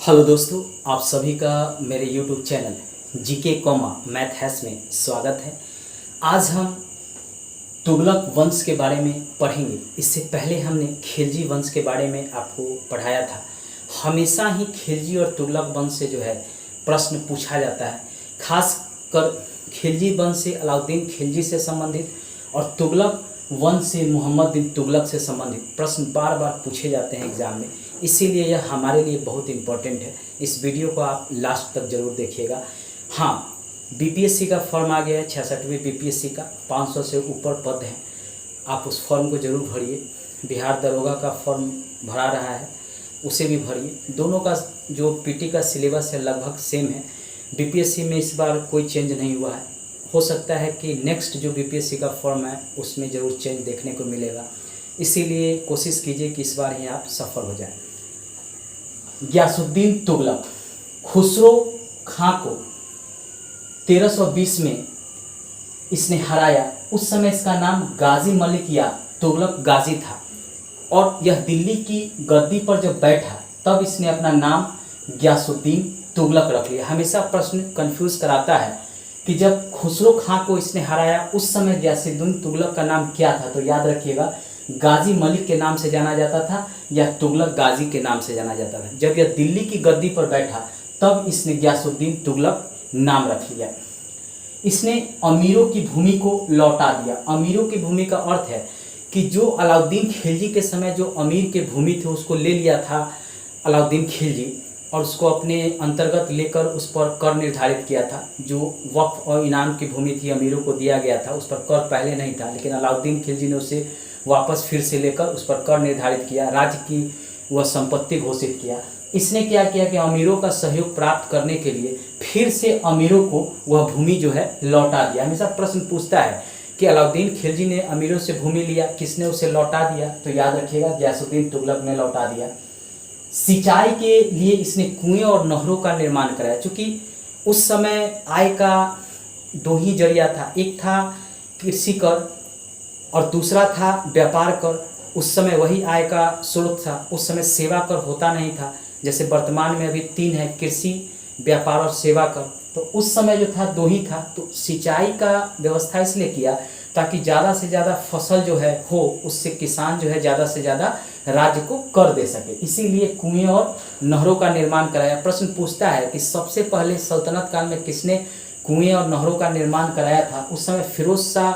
Hello दोस्तों, आप सभी का मेरे YouTube channel GK comma math हैस में स्वागत है। आज हम तुगलक वंश के बारे में पढ़ेंगे। इससे पहले हमने खिलजी वंश के बारे में आपको पढ़ाया था। हमेशा ही खिलजी और तुगलक वंश से जो है प्रश्न पूछा जाता है। खास कर खिलजी वंश से अलाउद्दीन खिलजी से संबंधित और तुगलक वंश से मोहम्मद बिन तुगलक से संबंधित प्रश्न बार बार पूछे जाते हैं एग्जाम में। इसीलिए यह हमारे लिए बहुत इम्पोर्टेंट है। इस वीडियो को आप लास्ट तक जरूर देखिएगा। हाँ, बीपीएससी का फॉर्म आ गया है, 66वीं बीपीएससी का 500 से ऊपर पद हैं। आप उस फॉर्म को जरूर भरिए। बिहार दरोगा का फॉर्म भरा रहा है, उसे भी भरिए। दोनों का जो पीटी का सिलेबस है लगभग सेम है। बीपीएससी में इस बार कोई चेंज नहीं हुआ है। हो सकता है कि नेक्स्ट जो बीपीएससी का फॉर्म है उसमें ज़रूर चेंज देखने को मिलेगा। इसीलिए कोशिश कीजिए कि इस बार ही आप सफल हो जाएं। गियासुद्दीन तुगलक खुसरो खां को 1320 में इसने हराया। उस समय इसका नाम गाजी मलिक या तुगलक गाजी था और यह दिल्ली की गद्दी पर जब बैठा तब इसने अपना नाम गियासुद्दीन तुगलक रख लिया। हमेशा प्रश्न कंफ्यूज कराता है कि जब खुसरो खां को इसने हराया उस समय गियासुद्दीन तुगलक का नाम क्या था, तो याद रखिएगा गाजी मलिक के नाम से जाना जाता था या तुगलक गाजी के नाम से जाना जाता था। जब यह दिल्ली की गद्दी पर बैठा तब इसने गियासुद्दीन तुगलक नाम रख लिया। इसने अमीरों की भूमि को लौटा दिया। अमीरों की भूमि का अर्थ है कि जो अलाउद्दीन खिलजी के समय जो अमीर के भूमि थे उसको ले लिया था अलाउद्दीन खिलजी और उसको अपने अंतर्गत लेकर उस पर कर निर्धारित किया था। जो वक्फ और इनाम की भूमि थी अमीरों को दिया गया था, उस पर कर पहले नहीं था, लेकिन अलाउद्दीन खिलजी ने उसे वापस फिर से लेकर उस पर कर निर्धारित किया, राज्य की वह संपत्ति घोषित किया। इसने क्या किया कि अमीरों का सहयोग प्राप्त करने के लिए फिर से अमीरों को वह भूमि जो है लौटा दिया। हमेशा प्रश्न पूछता है कि अलाउद्दीन खिलजी ने अमीरों से भूमि लिया, किसने उसे लौटा दिया, तो याद रखिएगा गियासुद्दीन तुगलक ने लौटा दिया। सिंचाई के लिए इसने कुएं और नहरों का निर्माण कराया। चूँकि उस समय आय का दो ही जरिया था, एक था कृषि कर और दूसरा था व्यापार कर। उस समय वही आय का स्रोत था। उस समय सेवा कर होता नहीं था, जैसे वर्तमान में अभी 3 है, कृषि, व्यापार और सेवा कर। तो उस समय जो था 2 ही था। तो सिंचाई का व्यवस्था इसलिए किया ताकि ज़्यादा से ज़्यादा फसल जो है हो, उससे किसान जो है ज़्यादा से ज़्यादा राज्य को कर दे सके। इसीलिए कुएं और नहरों का निर्माण कराया। प्रश्न पूछता है कि सबसे पहले सल्तनत काल में किसने कुएं और नहरों का निर्माण कराया था। उस समय फिरोज शाह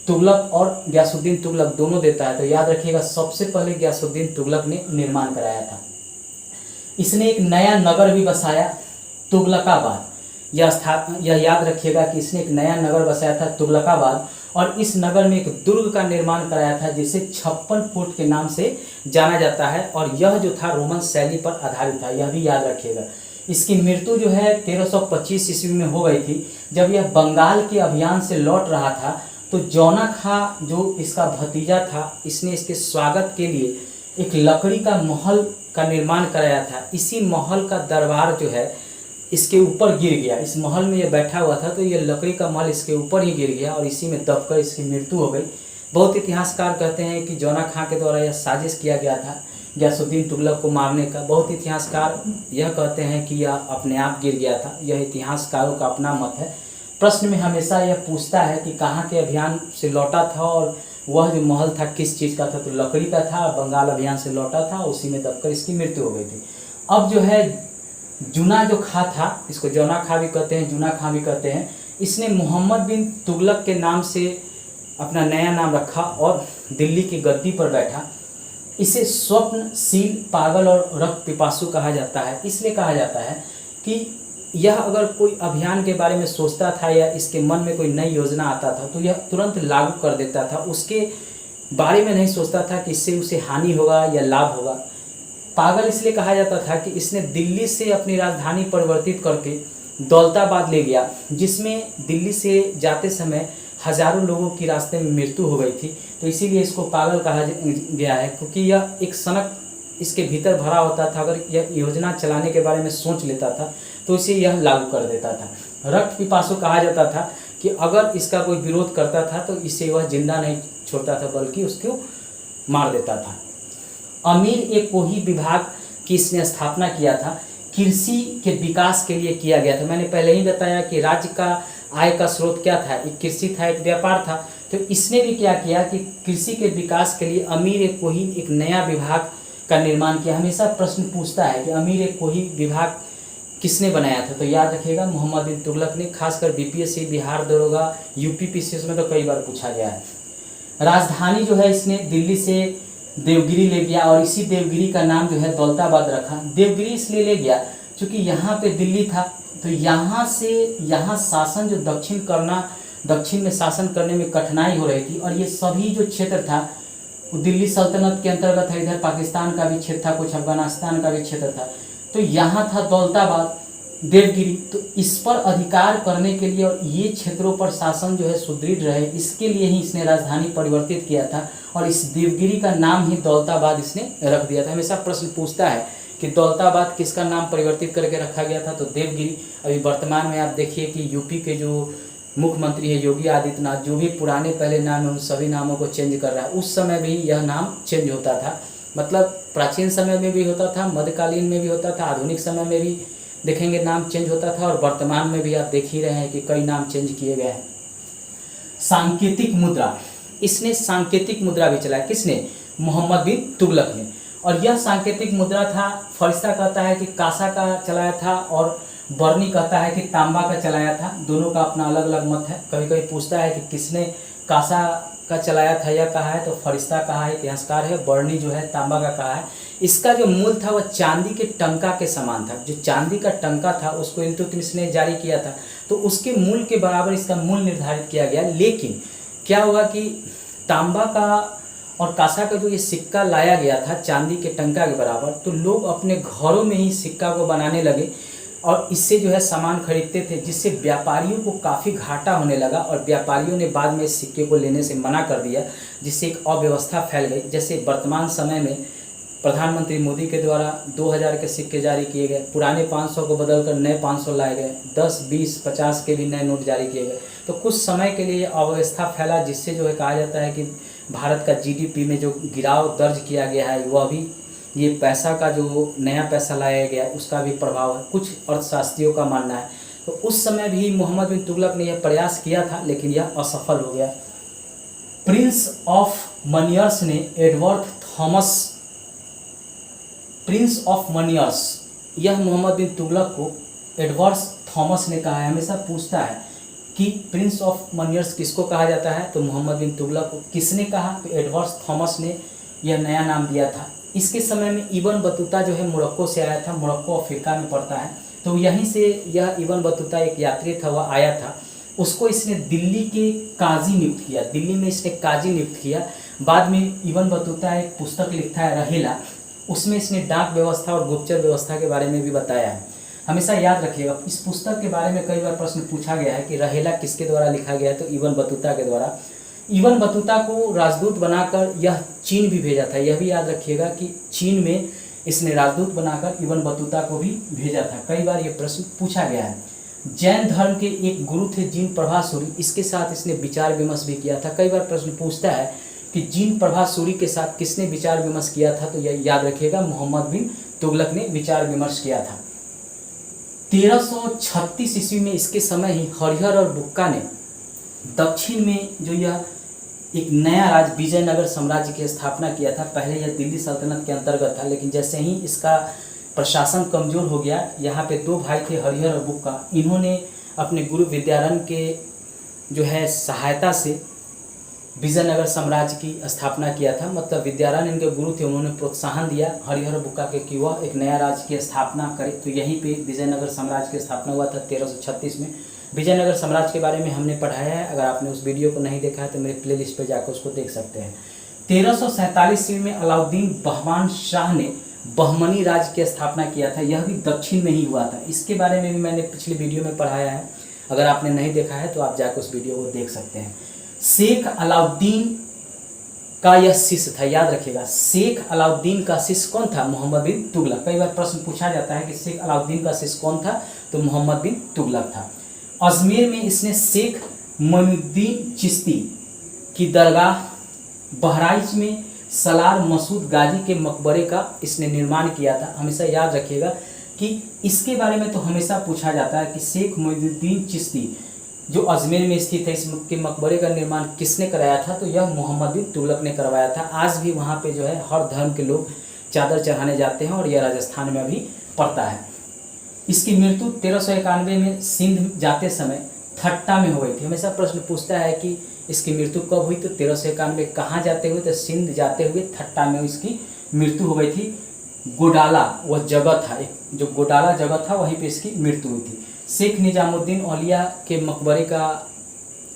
तुगलक और गियासुद्दीन तुगलक दोनों देता है, तो याद रखिएगा सबसे पहले गियासुद्दीन तुगलक ने निर्माण कराया था। इसने एक नया नगर भी बसाया, तुगलकाबाद। यह याद रखिएगा कि इसने एक नया नगर बसाया था, तुगलकाबाद, और इस नगर में एक दुर्ग का निर्माण कराया था जिसे 56 फुट के नाम से जाना जाता है और यह जो था रोमन शैली पर आधारित था, यह भी याद रखिएगा। इसकी मृत्यु जो है 1325 ईस्वी में हो गई थी। जब यह बंगाल के अभियान से लौट रहा था तो जौना खां जो इसका भतीजा था, इसने इसके स्वागत के लिए एक लकड़ी का महल का निर्माण कराया था। इसी महल का दरबार जो है इसके ऊपर गिर गया। इस महल में ये बैठा हुआ था तो ये लकड़ी का महल इसके ऊपर ही गिर गया और इसी में दबकर इसकी मृत्यु हो गई। बहुत इतिहासकार कहते हैं कि जौना खां के द्वारा यह साजिश किया गया था गियासुद्दीन तुगलक को मारने का। बहुत इतिहासकार यह कहते हैं कि यह अपने आप गिर गया था। यह इतिहासकारों का अपना मत है। प्रश्न में हमेशा यह पूछता है कि कहाँ के अभियान से लौटा था और वह जो महल था किस चीज़ का था, तो लकड़ी का था। बंगाल अभियान से लौटा था, उसी में दबकर इसकी मृत्यु हो गई थी। अब जो है जूना जो खां था, इसको जौना खां भी कहते हैं, जूना खां भी कहते हैं, इसने मोहम्मद बिन तुगलक के नाम से अपना नया नाम रखा और दिल्ली की गद्दी पर बैठा। इसे स्वप्नशील, पागल और रक्त पिपासु कहा जाता है। इसलिए कहा जाता है कि यह अगर कोई अभियान के बारे में सोचता था या इसके मन में कोई नई योजना आता था तो यह तुरंत लागू कर देता था। उसके बारे में नहीं सोचता था कि इससे उसे हानि होगा या लाभ होगा। पागल इसलिए कहा जाता था कि इसने दिल्ली से अपनी राजधानी परिवर्तित करके दौलताबाद ले गया, जिसमें दिल्ली से जाते समय हजारों लोगों की रास्ते में मृत्यु हो गई थी। तो इसीलिए इसको पागल कहा गया है, क्योंकि यह एक सनक इसके भीतर भरा होता था। अगर यह योजना चलाने के बारे में सोच लेता था तो इसे यह लागू कर देता था। रक्त पिपासु कहा जाता था कि अगर इसका कोई विरोध करता था तो इसे वह जिंदा नहीं छोड़ता था बल्कि उसको मार देता था। अमीर एक कोही विभाग की इसने स्थापना किया था। कृषि के विकास के लिए किया गया था। मैंने पहले ही बताया कि राज्य का आय का स्रोत क्या था, एक कृषि था, एक व्यापार था। तो इसने भी क्या किया कि कृषि के विकास के लिए अमीर कोहिन एक नया विभाग का निर्माण किया। हमेशा प्रश्न पूछता है कि अमीर कोहिन विभाग किसने बनाया था, तो याद रखिएगा मोहम्मद बिन तुगलक ने। खासकर बीपीएससी, बिहार दरोगा, यूपी पीसीएस में तो कई बार पूछा गया है। राजधानी जो है इसने दिल्ली से देवगिरी ले गया और इसी देवगिरी का नाम जो है दौलताबाद रखा। देवगिरी इसलिए ले गया क्योंकि यहाँ पे दिल्ली था, तो यहाँ से यहाँ शासन जो दक्षिण में शासन करने में कठिनाई हो रही थी। और ये सभी जो क्षेत्र था वो दिल्ली सल्तनत के अंतर्गत था। इधर पाकिस्तान का भी क्षेत्र था, कुछ अफगानिस्तान का भी क्षेत्र था। तो यहाँ था दौलताबाद, देवगिरी। तो इस पर अधिकार करने के लिए और ये क्षेत्रों पर शासन जो है सुदृढ़ रहे, इसके लिए ही इसने राजधानी परिवर्तित किया था और इस देवगिरी का नाम ही दौलताबाद इसने रख दिया था। हमेशा प्रश्न पूछता है कि दौलताबाद किसका नाम परिवर्तित करके रखा गया था, तो देवगिरी। अभी वर्तमान में आप देखिए कि यूपी के जो मुख्यमंत्री है योगी आदित्यनाथ, जो भी पुराने पहले नाम है उन सभी नामों को चेंज कर रहा है। उस समय भी यह नाम चेंज होता था, मतलब प्राचीन समय में भी होता था, मध्यकालीन में भी होता था, आधुनिक समय में भी देखेंगे नाम चेंज होता था और वर्तमान में भी आप देख ही रहे हैं कि कई नाम चेंज किए गए हैं। सांकेतिक मुद्रा, इसने सांकेतिक मुद्रा भी चलाया। किसने? मोहम्मद बिन तुगलक ने। और यह सांकेतिक मुद्रा था, फरिश्ता कहता है कि कासा का चलाया था और बर्नी कहता है कि तांबा का चलाया था। दोनों का अपना अलग अलग मत है। कभी कभी पूछता है कि किसने कासा का चलाया था यह कहा है, तो फरिश्ता कहा है, इतिहासकार है। बर्नी जो है तांबा का कहा है। इसका जो मूल था वह चांदी के टंका के समान था। जो चांदी का टंका था उसको इल्तुतमिश ने जारी किया था, तो उसके मूल के बराबर इसका मूल निर्धारित किया गया। लेकिन क्या हुआ कि तांबा का और कासा का जो ये सिक्का लाया गया था चांदी के टंका के बराबर, तो लोग अपने घरों में ही सिक्का को बनाने लगे और इससे जो है सामान खरीदते थे, जिससे व्यापारियों को काफ़ी घाटा होने लगा और व्यापारियों ने बाद में इस सिक्के को लेने से मना कर दिया, जिससे एक अव्यवस्था फैल गई। जैसे वर्तमान समय में प्रधानमंत्री मोदी के द्वारा 2000 के सिक्के जारी किए गए, पुराने 500 को बदलकर नए 500 लाए गए, 10, 20, 50 के भी नए नोट जारी किए गए। तो कुछ समय के लिए अव्यवस्था फैला, जिससे जो है कहा जाता है कि भारत का जीडीपी में जो गिराव दर्ज किया गया है वह भी ये पैसा का जो नया पैसा लाया गया उसका भी प्रभाव है, कुछ अर्थशास्त्रियों का मानना है। तो उस समय भी मोहम्मद बिन तुगलक ने यह प्रयास किया था, लेकिन यह असफल हो गया। प्रिंस ऑफ मनियर्स ने प्रिंस ऑफ मनियर्स, यह मोहम्मद बिन तुगलक को एडवर्ड थॉमस ने कहा है। हमेशा पूछता है कि प्रिंस ऑफ मनियर्स किसको कहा जाता है, तो मोहम्मद बिन तुगलक को। किसने कहा, तो एडवर्ड थॉमस ने यह नया नाम दिया था। इसके समय में इब्न बतूता जो है मोरक्को से आया था। मोरक्को अफ्रीका में पड़ता है, तो यहीं से यह इब्न बतूता एक यात्री था, वह आया था। उसको इसने दिल्ली के काजी नियुक्त किया, दिल्ली में इसने काजी नियुक्त किया। बाद में इब्न बतूता एक पुस्तक लिखता है रहेला, उसमें इसने डाक व्यवस्था और गुप्तचर व्यवस्था के बारे में भी बताया है। हमेशा याद रखिएगा, इस पुस्तक के बारे में कई बार प्रश्न पूछा गया है कि रहेला किसके द्वारा लिखा गया है, तो इब्न बतूता के द्वारा। इब्न बतूता को राजदूत बनाकर यह चीन भी भेजा था। यह भी याद रखिएगा कि चीन में इसने राजदूत बनाकर इब्न बतूता को भी भेजा था। कई बार यह प्रश्न पूछा गया है। जैन धर्म के एक गुरु थे जिन प्रभासूरी, इसके साथ इसने विचार विमर्श भी किया था। कई बार प्रश्न पूछता है कि जिन प्रभासूरी के साथ किसने विचार विमर्श किया था, तो यह याद रखिएगा मोहम्मद बिन तुगलक ने विचार विमर्श किया था। 1336 ईस्वी में इसके समय ही हरिहर और बुक्का ने दक्षिण में जो यह एक नया राज्य विजयनगर साम्राज्य की स्थापना किया था। पहले यह दिल्ली सल्तनत के अंतर्गत था, लेकिन जैसे ही इसका प्रशासन कमजोर हो गया, यहाँ पे दो भाई थे हरिहर और बुक्का, इन्होंने अपने गुरु विद्यारण्य के जो है सहायता से विजयनगर साम्राज्य की स्थापना किया था। मतलब विद्यारण्य इनके गुरु थे, उन्होंने प्रोत्साहन दिया हरिहर बुक्का के कि वह एक नया राज्य की स्थापना करे। तो यहीं पे विजयनगर साम्राज्य की स्थापना हुआ था 1336 में। विजयनगर साम्राज्य के बारे में हमने पढ़ाया है, अगर आपने उस वीडियो को नहीं देखा है तो मेरे प्लेलिस्ट पे जाकर उसको देख सकते हैं। 1347 ईस्वी में अलाउद्दीन बहमान शाह ने बहमनी राज्य की स्थापना किया था। यह भी दक्षिण में ही हुआ था। इसके बारे में भी मैंने पिछली वीडियो में पढ़ाया है, अगर आपने नहीं देखा है तो आप जाकर उस वीडियो को देख सकते हैं। शेख अलाउद्दीन का यह शिष्य था, याद रखिएगा। शेख अलाउद्दीन का शिष्य कौन था? मोहम्मद बिन तुगलक। कई बार प्रश्न पूछा जाता है कि शेख अलाउद्दीन का शिष्य कौन था, तो मोहम्मद बिन तुगलक था। अजमेर में इसने शेख मोइनुद्दीन चिश्ती की दरगाह, बहराइच में सलार मसूद गाजी के मकबरे का इसने निर्माण किया था। हमेशा याद रखिएगा कि इसके बारे में तो हमेशा पूछा जाता है कि शेख मोइनुद्दीन चिश्ती जो अजमेर में स्थित है, इसके मकबरे का निर्माण किसने कराया था, तो यह मोहम्मद बिन तुगलक ने करवाया था। आज भी वहाँ पे जो है हर धर्म के लोग चादर चढ़ाने जाते हैं और यह राजस्थान में अभी पड़ता है। इसकी मृत्यु 1391 में सिंध जाते समय थट्टा में हो गई थी। हमेशा प्रश्न पूछता है कि इसकी मृत्यु कब हुई, तो 1391 कहाँ जाते हुए, तो सिंध जाते हुए थट्टा में इसकी मृत्यु हो गई थी। गोडाला वह जगह था, एक जो गोडाला जगह था वहीं पे इसकी मृत्यु हुई थी। शेख निजामुद्दीन औलिया के मकबरे का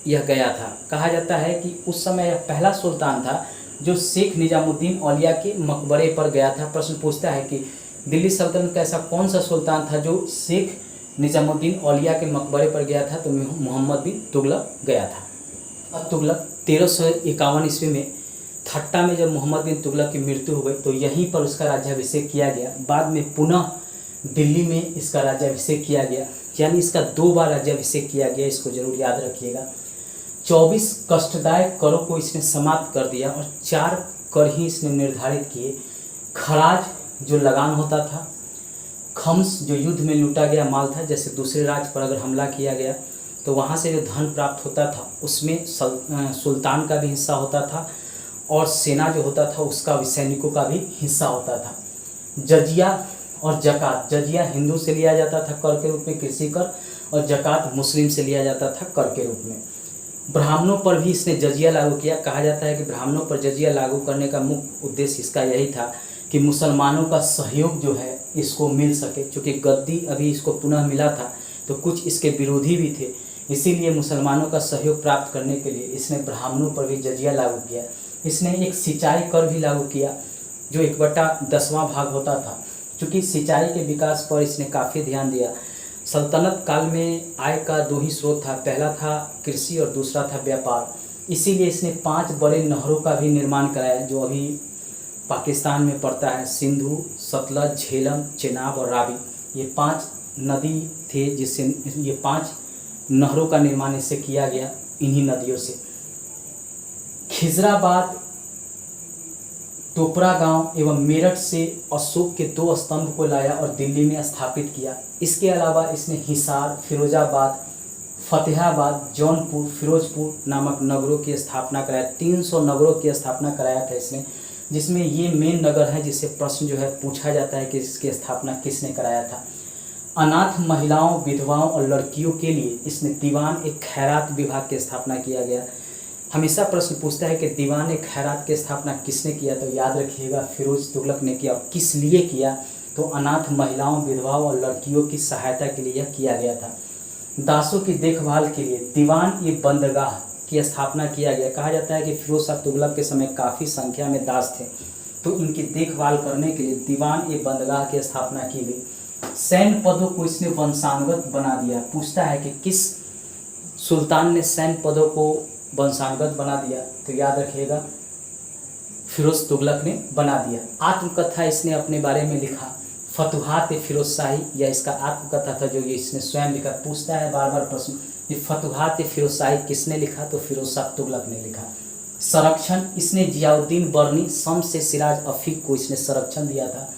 यह गया था। कहा जाता है कि उस समय यह पहला सुल्तान था जो शेख निजामुद्दीन औलिया के मकबरे पर गया था। प्रश्न पूछता है कि दिल्ली सल्तनत का ऐसा कौन सा सुल्तान था जो शेख निजामुद्दीन औलिया के मकबरे पर गया था, तो मोहम्मद बिन तुगलक गया था। अब तुगलक 1351 ईस्वी में थट्टा में जब मोहम्मद बिन तुगलक की मृत्यु हो गई तो यहीं पर उसका राज्याभिषेक किया गया। बाद में पुनः दिल्ली में इसका राज्याभिषेक किया गया, यानी इसका 2 बार राज्याभिषेक किया गया, इसको जरूर याद रखिएगा। 24 कष्टदायक करों को इसने समाप्त कर दिया और 4 कर ही इसने निर्धारित किए। खराज जो लगान होता था, खम्स जो युद्ध में लूटा गया माल था, जैसे दूसरे राज्य पर अगर हमला किया गया तो वहाँ से जो धन प्राप्त होता था उसमें सुल्तान का भी हिस्सा होता था और सेना जो होता था उसका भी, सैनिकों का भी हिस्सा होता था। जजिया और जकात, जजिया हिंदू से लिया जाता था कर के रूप में, कृषि कर, और जकात मुस्लिम से लिया जाता था कर के रूप में। ब्राह्मणों पर भी इसने जजिया लागू किया। कहा जाता है कि ब्राह्मणों पर जजिया लागू करने का मुख्य उद्देश्य इसका यही था कि मुसलमानों का सहयोग जो है इसको मिल सके। चूँकि गद्दी अभी इसको पुनः मिला था तो कुछ इसके विरोधी भी थे, इसीलिए मुसलमानों का सहयोग प्राप्त करने के लिए इसने ब्राह्मणों पर भी जजिया लागू किया। इसने एक सिंचाई कर भी लागू किया जो 1/10वां भाग होता था। चूँकि सिंचाई के विकास पर इसने काफ़ी ध्यान दिया। सल्तनत काल में आय का 2 ही स्रोत था, पहला था कृषि और दूसरा था व्यापार। इसीलिए इसने 5 बड़े नहरों का भी निर्माण कराया जो अभी पाकिस्तान में पड़ता है। सिंधु, सतलज, झेलम, चेनाब और रावी, ये 5 नदी थे जिससे ये 5 नहरों का निर्माण इससे किया गया, इन्हीं नदियों से। खिजराबाद, टोपरा गांव एवं मेरठ से अशोक के 2 स्तंभ को लाया और दिल्ली में स्थापित किया। इसके अलावा इसने हिसार, फिरोजाबाद, फतेहाबाद, जौनपुर, फिरोजपुर नामक नगरों की स्थापना कराया। 300 नगरों की स्थापना कराया था इसने, जिसमें ये मेन नगर है जिससे प्रश्न जो है पूछा जाता है कि इसकी स्थापना किसने कराया था। अनाथ महिलाओं, विधवाओं और लड़कियों के लिए इसने दीवान एक खैरात विभाग की स्थापना किया गया। हमेशा प्रश्न पूछता है कि दीवान एक खैरात की स्थापना किसने किया, तो याद रखिएगा फिरोज तुगलक ने किया। और किस लिए किया, तो अनाथ महिलाओं, विधवाओं और लड़कियों की सहायता के लिए यह किया गया था। दासों की देखभाल के लिए दीवान ये बंदरगाह की स्थापना किया गया। कहा जाता है कि फिरोज शाह तुगलक के समय काफ़ी संख्या में दास थे, तो इनकी देखभाल करने के लिए दीवान ये बंदरगाह की स्थापना की गई। सैन्य पदों को इसने वंशानुगत बना दिया। पूछता है कि किस सुल्तान ने सैन्य पदों को वंशानुगत बना दिया, तो याद रखिएगा फिरोज तुगलक ने बना दिया। आत्मकथा इसने अपने बारे में लिखा, फतुहात फिरोज शाही, या इसका आत्मकथा था जो ये इसने स्वयं लिखा। पूछता है बार बार प्रश्न, ये फतुहात फिरोज शाही किसने लिखा, तो फिरोज शाह तुगलक ने लिखा। संरक्षण इसने जियाउद्दीन बर्नी, शम्स से सिराज अफीक को इसने संरक्षण दिया था।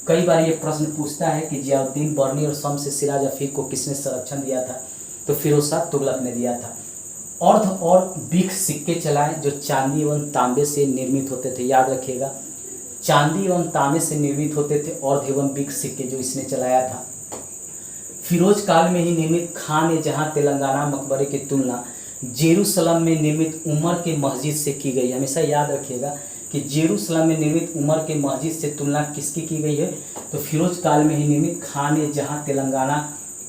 कई बार ये प्रश्न पूछता है कि जियाउद्दीन बर्नी और शम्स से सिराज अफीक को किसने संरक्षण दिया था, तो फिरोज शाह तुगलक ने दिया था। अर्ध और बिख सिक्के चलाए जो चांदी एवं तांबे से निर्मित होते थे। याद रखिएगा चांदी एवं तांबे से निर्मित होते थे अर्ध एवं बिख सिक्के जो इसने चलाया था। फिरोज काल में ही निर्मित खान ए जहां तेलंगाना मकबरे की तुलना जेरूसलम में निर्मित उमर के मस्जिद से की गई। हमेशा याद रखिएगा कि जेरूसलम में निर्मित उमर के मस्जिद से तुलना किसकी की गई है, तो फिरोज काल में ही निर्मित खान ए जहां तेलंगाना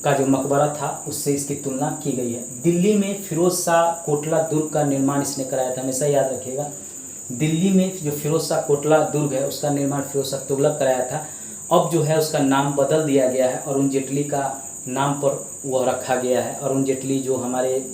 का जो मकबरा था उससे इसकी तुलना की गई है। दिल्ली में फिरोज शाह कोटला दुर्ग का निर्माण इसने कराया था। हमेशा याद रखिएगा दिल्ली में जो फिरोज शाह कोटला दुर्ग है उसका निर्माण फिरोज शाह तुगलक कराया था। अब जो है उसका नाम बदल दिया गया है, अरुण जेटली का नाम पर वह रखा गया है। अरुण जेटली जो हमारे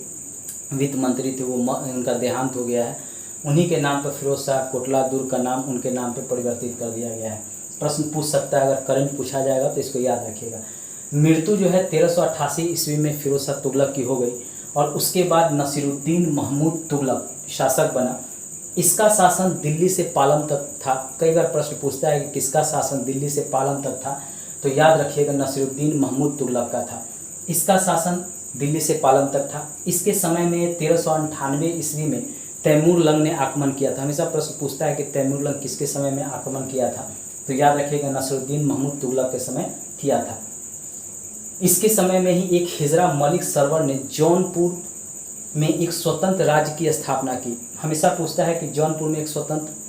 वित्त मंत्री थे वो उनका देहांत हो गया है, उन्हीं के नाम पर फिरोज शाह कोटला दुर्ग का नाम उनके नाम पर परिवर्तित कर दिया गया है। प्रश्न पूछ सकता है, अगर करंट पूछा जाएगा तो इसको याद रखिएगा। मृत्यु जो है 1388 ईस्वी में फिरोज शाह तुगलक की हो गई और उसके बाद नसीरुद्दीन महमूद तुगलक शासक बना। इसका शासन दिल्ली से पालम तक था। कई बार प्रश्न पूछता है कि किसका शासन दिल्ली से पालम तक था, तो याद रखिएगा नसीरुद्दीन महमूद तुगलक का था। इसका शासन दिल्ली से पालम तक था। इसके समय में 1398 ईस्वी में तैमूर लंग ने आक्रमण किया था। हमेशा प्रश्न पूछता है कि तैमूर लंग किसके समय में आक्रमण किया था, तो याद रखिएगा नसीरुद्दीन महमूद तुगलक के समय किया था। इसके समय में ही एक हिजरा मलिक सरवर ने जौनपुर में एक स्वतंत्र राज्य की स्थापना की। हमेशा पूछता है कि जौनपुर में एक स्वतंत्र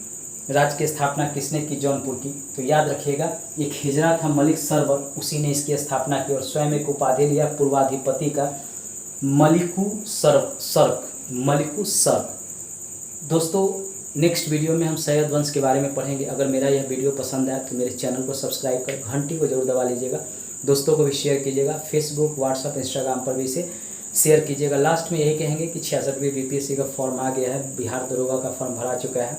राज्य की स्थापना किसने की, जौनपुर की, तो याद रखिएगा एक हिजरा था मलिक सरवर, उसी ने इसकी स्थापना की और स्वयं एक उपाधि लिया पूर्वाधिपति का, मलिकु सर्क। दोस्तों नेक्स्ट वीडियो में हम सैयद वंश के बारे में पढ़ेंगे। अगर मेरा यह वीडियो पसंद आया तो मेरे चैनल को सब्सक्राइब कर घंटी को जरूर दबा लीजिएगा। दोस्तों को भी शेयर कीजिएगा, फेसबुक, व्हाट्सएप, इंस्टाग्राम पर भी इसे शेयर कीजिएगा। लास्ट में यही कहेंगे कि 66वीं बीपीएससी का फॉर्म आ गया है, बिहार दरोगा का फॉर्म भरा चुका है,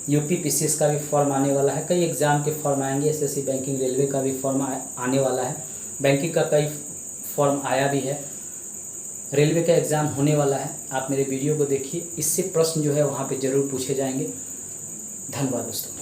यूपी पीसीएस का भी फॉर्म आने वाला है, कई एग्जाम के फॉर्म आएंगे, एसएससी बैंकिंग रेलवे का भी फॉर्म आने वाला है, बैंकिंग का कई फॉर्म आया भी है, रेलवे का एग्ज़ाम होने वाला है। आप मेरे वीडियो को देखिए, इससे प्रश्न जो है वहाँ पे ज़रूर पूछे जाएंगे। धन्यवाद दोस्तों।